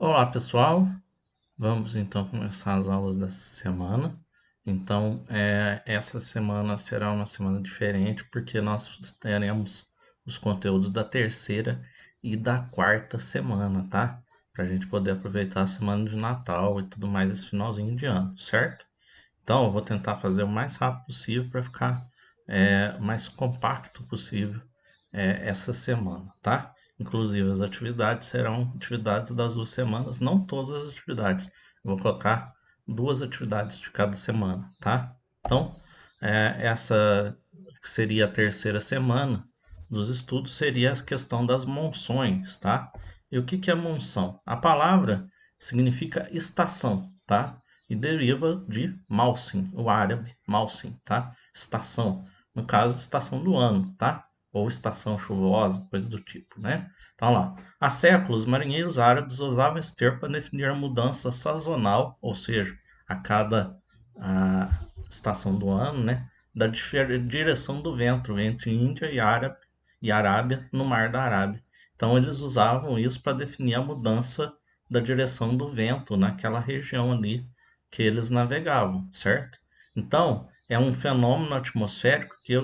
Olá pessoal, vamos então começar as aulas dessa semana. Então, essa semana será uma semana diferente porque nós teremos os conteúdos da terceira e da quarta semana, tá? Para a gente poder aproveitar a semana de Natal e tudo mais esse finalzinho de ano, certo? Então, eu vou tentar fazer o mais rápido possível para ficar mais compacto possível essa semana, tá? Inclusive, as atividades serão atividades das 2 semanas, não todas as atividades. Eu vou colocar 2 atividades de cada semana, tá? Então, essa que seria a terceira semana dos estudos seria a questão das monções, tá? E o que que é monção? A palavra significa estação, tá? E deriva de Mausim, o árabe Mausim, tá? Estação, no caso, estação do ano, tá? Ou estação chuvosa, coisa do tipo, né? Então lá, há séculos, marinheiros árabes usavam esse termo para definir a mudança sazonal, ou seja, a cada a estação do ano, né? Da direção do vento entre Índia e Arábia no Mar da Arábia. Então eles usavam isso para definir a mudança da direção do vento naquela região ali que eles navegavam, certo? Então, é um fenômeno atmosférico que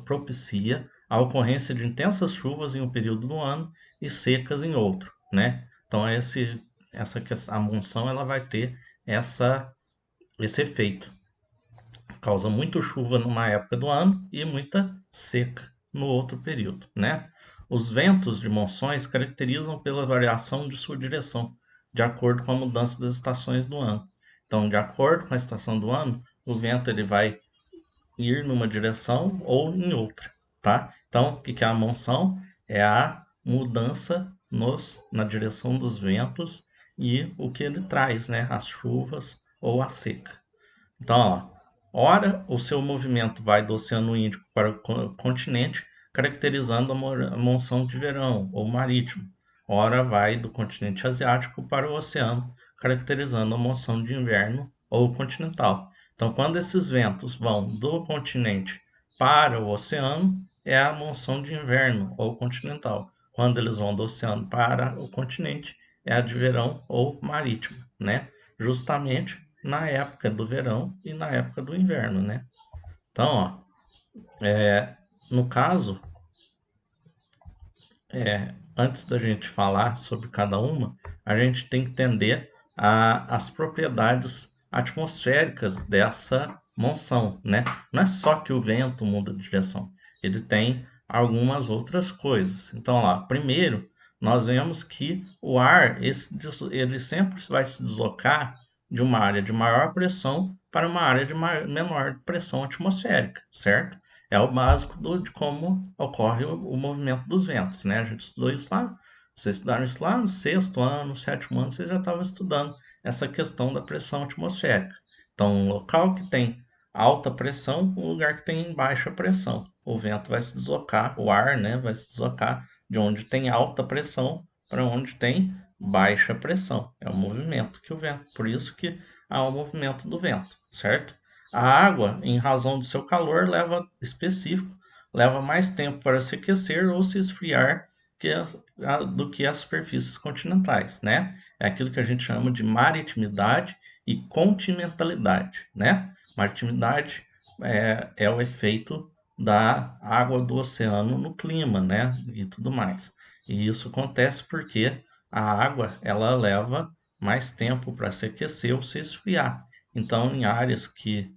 propicia a ocorrência de intensas chuvas em um período do ano e secas em outro, né? Então, a monção ela vai ter esse efeito. Causa muita chuva numa época do ano e muita seca no outro período, né? Os ventos de monções caracterizam pela variação de sua direção, de acordo com a mudança das estações do ano. Então, de acordo com a estação do ano, o vento ele vai ir numa direção ou em outra, tá? Então, o que que é a monção? É a mudança na direção dos ventos e o que ele traz, né? As chuvas ou a seca. Então, ó, ora o seu movimento vai do Oceano Índico para o continente, caracterizando a monção de verão ou marítimo. Ora vai do continente asiático para o oceano, caracterizando a monção de inverno ou continental. Então, quando esses ventos vão do continente para o oceano, é a monção de inverno ou continental. Quando eles vão do oceano para o continente, é a de verão ou marítima, né? Justamente na época do verão e na época do inverno, né? Então, ó, no caso, antes da gente falar sobre cada uma, a gente tem que entender as propriedades atmosféricas dessa monção, né? Não é só que o vento muda de direção, ele tem algumas outras coisas. Então, lá, primeiro, nós vemos que o ar, ele sempre vai se deslocar de uma área de maior pressão para uma área de menor pressão atmosférica, certo? É o básico de como ocorre o movimento dos ventos, né? A gente estudou isso lá, vocês estudaram isso lá no sexto ano, no sétimo ano, vocês já estavam estudando essa questão da pressão atmosférica. Então, um local que tem alta pressão, um lugar que tem baixa pressão. O vento vai se deslocar, o ar, né, vai se deslocar de onde tem alta pressão para onde tem baixa pressão. É o movimento que o vento, por isso que há o movimento do vento, certo? A água, em razão do seu calor específico, leva mais tempo para se aquecer ou se esfriar do que as superfícies continentais, né? É aquilo que a gente chama de maritimidade e continentalidade, né? Maritimidade é o efeito da água do oceano no clima, né? E tudo mais. E isso acontece porque a água ela leva mais tempo para se aquecer ou se esfriar. Então, em áreas que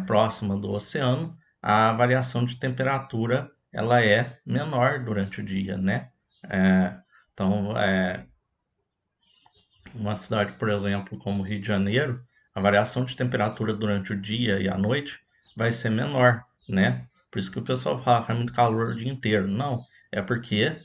próxima do oceano, a variação de temperatura ela é menor durante o dia, né? É, então, uma cidade, por exemplo, como Rio de Janeiro, a variação de temperatura durante o dia e a noite vai ser menor, né? Por isso que o pessoal fala que faz muito calor o dia inteiro. Não, é porque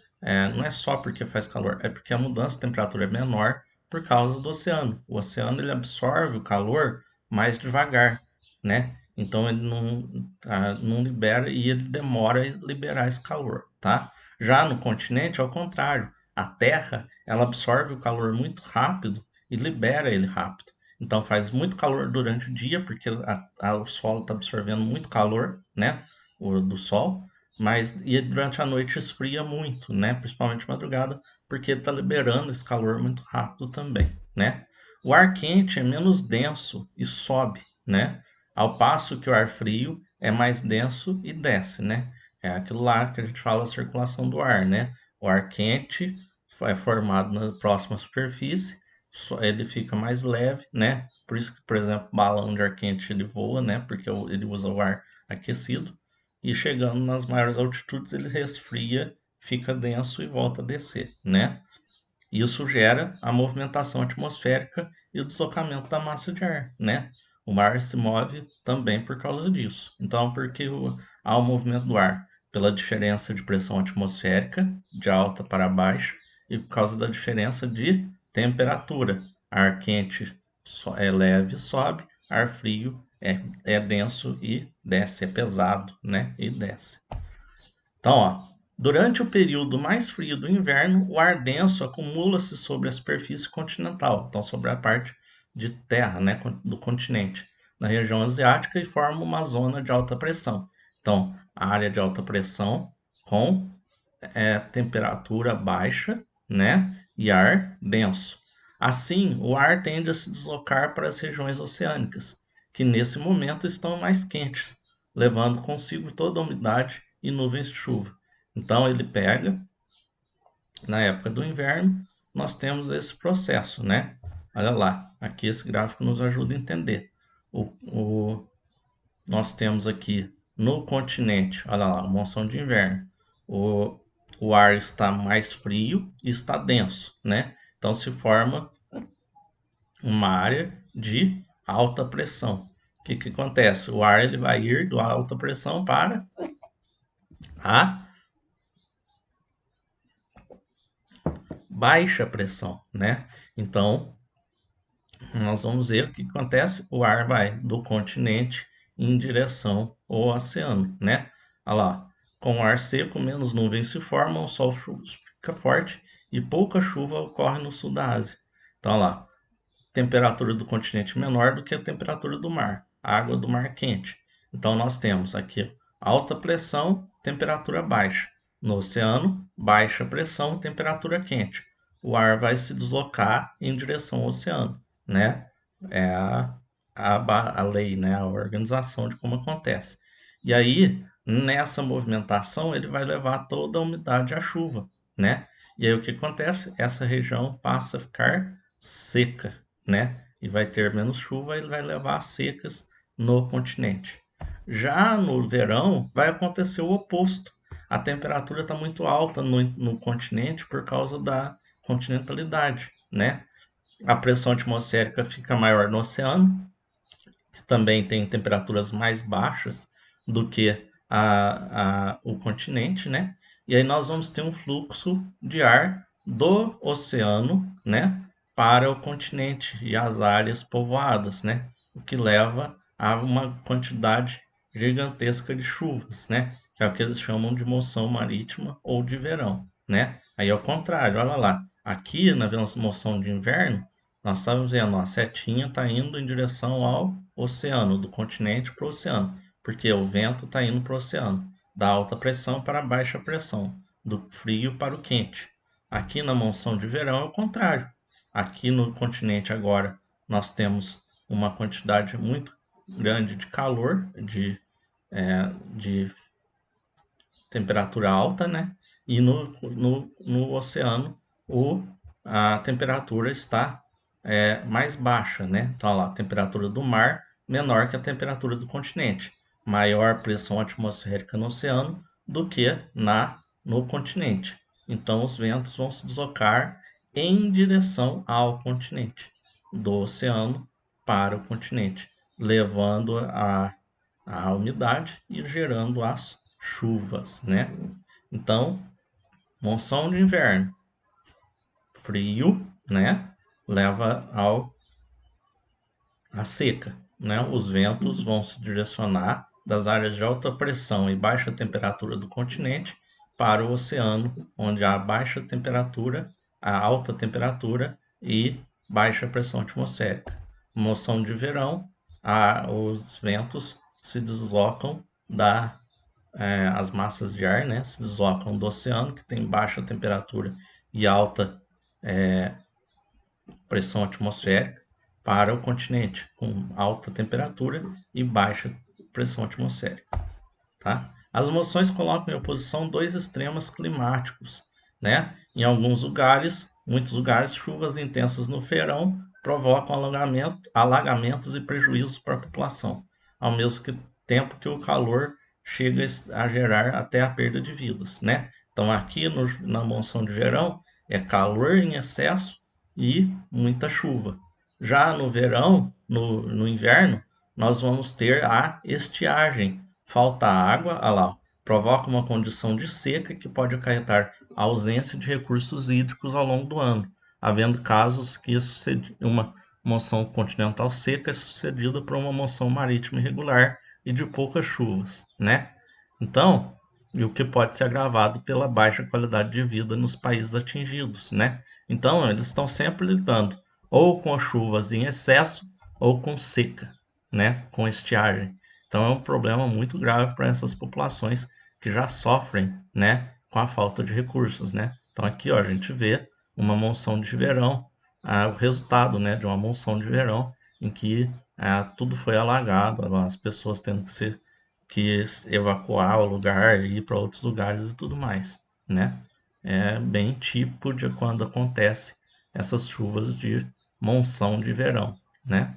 não é só porque faz calor, é porque a mudança de temperatura é menor por causa do oceano. O oceano ele absorve o calor mais devagar, né? Então ele não libera e ele demora a liberar esse calor, tá? Já no continente, ao contrário, a Terra ela absorve o calor muito rápido e libera ele rápido. Então faz muito calor durante o dia, porque o solo está absorvendo muito calor, né? Do sol, mas e durante a noite esfria muito, né? Principalmente de madrugada, porque ele está liberando esse calor muito rápido também, né? O ar quente é menos denso e sobe, né? Ao passo que o ar frio é mais denso e desce, né? É aquilo lá que a gente fala, a circulação do ar, né? O ar quente é formado na próxima superfície, ele fica mais leve, né? Por isso que, por exemplo, balão de ar quente ele voa, né? Porque ele usa o ar aquecido. E chegando nas maiores altitudes ele resfria, fica denso e volta a descer, né? Isso gera a movimentação atmosférica e o deslocamento da massa de ar, né? O mar se move também por causa disso. Então, há o movimento do ar? Pela diferença de pressão atmosférica, de alta para baixa, e por causa da diferença de temperatura. Ar quente é leve e sobe, ar frio é denso e desce, é pesado, né? E desce. Então, ó, durante o período mais frio do inverno, o ar denso acumula-se sobre a superfície continental, então sobre a parte de terra, né, do continente, na região asiática e forma uma zona de alta pressão. Então, a área de alta pressão com temperatura baixa, né, e ar denso. Assim, o ar tende a se deslocar para as regiões oceânicas, que nesse momento estão mais quentes, levando consigo toda a umidade e nuvens de chuva. Então ele pega, na época do inverno, nós temos esse processo, né? Olha lá, aqui esse gráfico nos ajuda a entender. Nós temos aqui no continente, olha lá, monção de inverno. O, o ar está mais frio e está denso, né? Então se forma uma área de alta pressão. O que que acontece? O ar ele vai ir da alta pressão para a baixa pressão, né? Então, nós vamos ver o que acontece. O ar vai do continente em direção ao oceano, né? Olha lá, com ar seco, menos nuvens se formam, o sol fica forte e pouca chuva ocorre no sul da Ásia. Então, olha lá, temperatura do continente menor do que a temperatura do mar, a água do mar quente. Então, nós temos aqui alta pressão, temperatura baixa. No oceano, baixa pressão, temperatura quente. O ar vai se deslocar em direção ao oceano, né? É a lei, né? A organização de como acontece. E aí, nessa movimentação, ele vai levar toda a umidade à chuva, né? E aí o que acontece? Essa região passa a ficar seca, né? E vai ter menos chuva, ele vai levar a secas no continente. Já no verão, vai acontecer o oposto. A temperatura está muito alta no continente por causa da continentalidade, né? A pressão atmosférica fica maior no oceano, que também tem temperaturas mais baixas do que o continente, né? E aí nós vamos ter um fluxo de ar do oceano, né, para o continente e as áreas povoadas, né? O que leva a uma quantidade gigantesca de chuvas, né? Que é o que eles chamam de moção marítima ou de verão, né? Aí ao contrário, olha lá, aqui na moção de inverno, nós estamos vendo, ó, a setinha está indo em direção ao oceano, do continente para o oceano, porque o vento está indo para o oceano, da alta pressão para a baixa pressão, do frio para o quente. Aqui na monção de verão é o contrário. Aqui no continente agora nós temos uma quantidade muito grande de calor, de temperatura alta, né? E no oceano a temperatura está mais baixa, né? Então, lá, a temperatura do mar menor que a temperatura do continente. Maior pressão atmosférica no oceano do que no continente. Então, os ventos vão se deslocar em direção ao continente, do oceano para o continente, levando a umidade e gerando as chuvas, né? Então, monção de inverno, frio, né? Leva a seca, né? Os ventos vão se direcionar das áreas de alta pressão e baixa temperatura do continente para o oceano, onde há baixa temperatura, a alta temperatura e baixa pressão atmosférica. Monção de verão, os ventos se deslocam as massas de ar, né, se deslocam do oceano, que tem baixa temperatura e alta pressão atmosférica para o continente com alta temperatura e baixa pressão atmosférica. Tá? As moções colocam em oposição dois extremos climáticos, né? Em alguns lugares, muitos lugares, chuvas intensas no verão provocam alagamentos e prejuízos para a população, ao mesmo tempo que o calor chega a gerar até a perda de vidas, né? Então aqui na monção de verão é calor em excesso e muita chuva. Já no verão, no inverno, nós vamos ter a estiagem, falta água, lá, provoca uma condição de seca que pode acarretar a ausência de recursos hídricos ao longo do ano, havendo casos que uma monção continental seca é sucedida por uma monção marítima irregular e de poucas chuvas, né? Então, e o que pode ser agravado pela baixa qualidade de vida nos países atingidos, né? Então, eles estão sempre lidando ou com chuvas em excesso ou com seca, né? Com estiagem. Então, é um problema muito grave para essas populações que já sofrem, né? Com a falta de recursos, né? Então, aqui, ó, a gente vê uma monção de verão, o resultado, né? De uma monção de verão em que tudo foi alagado, as pessoas tendo que evacuar o lugar, ir para outros lugares e tudo mais, né? É bem típico de quando acontece essas chuvas de monção de verão, né?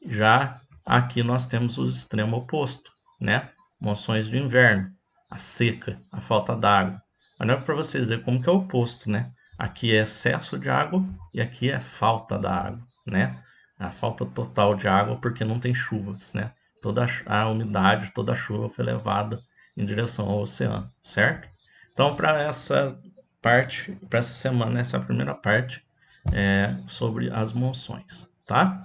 Já aqui nós temos o extremo oposto, né? Monções de inverno, a seca, a falta d'água. Olha para vocês verem como que é o oposto, né? Aqui é excesso de água e aqui é falta da água, né? A falta total de água porque não tem chuvas, né? Toda a umidade, toda a chuva foi levada em direção ao oceano, certo? Então, para essa parte, para essa semana, essa é a primeira parte sobre as monções, tá?